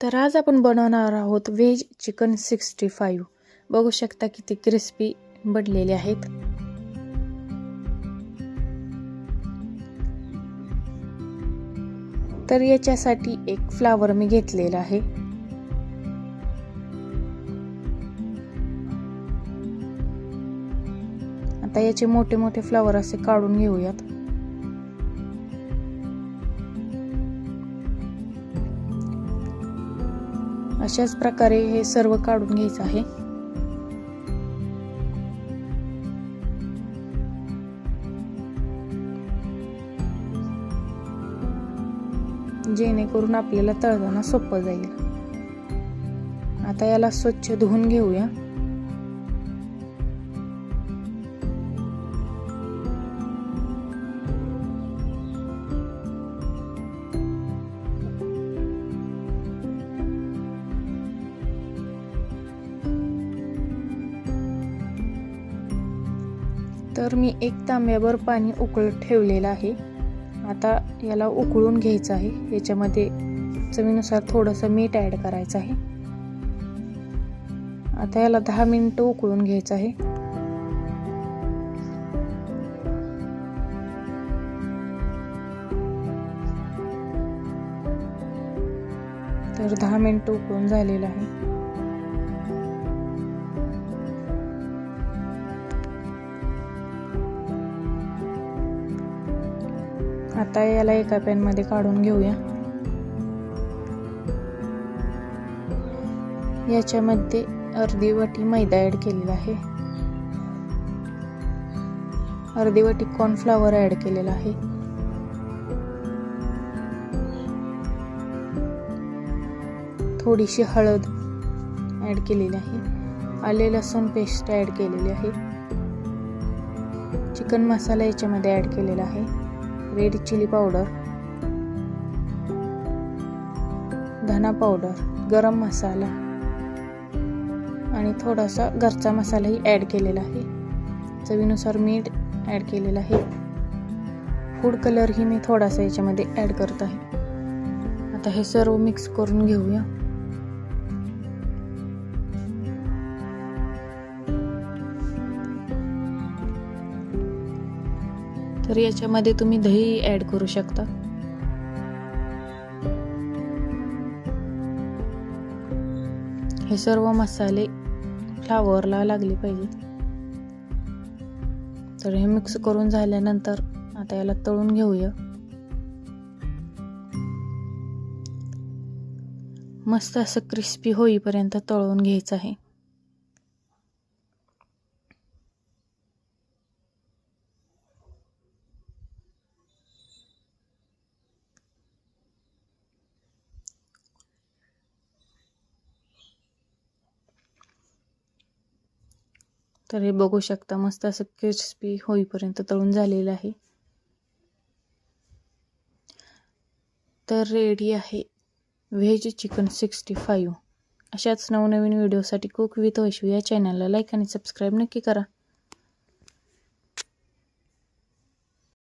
तर आज आपण बनवणार आहोत व्हेज चिकन 65। बघू शकता किती क्रिस्पी बनलेले आहेत। तर याच्यासाठी एक फ्लावर मी घेतलेला आहे। आता याचे मोठे मोठे फ्लावर असे काढून घेऊयात। अशाच प्रकारे हे सर्व काढून घ्यायचं आहे। जेणेकरून आपल्याला तळताना सोपं जाईल। आता याला स्वच्छ धुवून घेऊया। तर मी एक तांब्याभर पाणी उकळत ठेवलेलं आहे। आता याला उकळून घ्यायचं आहे। याच्यामध्ये चवीनुसार थोडंसं मीठ ॲड करायचं आहे। आता याला 10 मिनिटं उकळून घ्यायचं आहे। तर 10 मिनिटं उकळून झालेलं आहे। आता याला एका पॅन मध्ये काढून घेऊया। याच्यामध्ये अर्धी वाटी मैदा ॲड केलेला आहे। अर्धी वाटी कॉर्नफ्लॉवर ॲड केलेला आहे। थोडीशी हळद ॲड केलेली आहे। आले लसूण पेस्ट ॲड केलेली आहे। चिकन मसाला याच्यामध्ये ॲड केलेला आहे। रेड चिली पावडर, धना पावडर, गरम मसाला आणि थोडासा घरचा मसालाही ॲड केलेला आहे। चवीनुसार मीठ ॲड केलेला आहे। फूड कलर ही मी थोडासा याच्यामध्ये ॲड करत आहे। आता हे सर्व मिक्स करून घेऊया। तर याच्यामध्ये तुम्ही दही ॲड करू शकता। हे सर्व मसाले फ्लावरला लागले पाहिजेत। तर हे मिक्स करून झाल्यानंतर आता याला तळून घेऊया। मस्त असं क्रिस्पी होईपर्यंत तळून घ्यायचं आहे। तर हे बघू शकता मस्त असं क्रिस्पी होईपर्यंत तळून झालेलं आहे। तर रेडी आहे व्हेज चिकन 65। अशाच नवनवीन व्हिडिओसाठी कुक विथ वैशू या चॅनलला लाईक आणि सबस्क्राईब नक्की करा।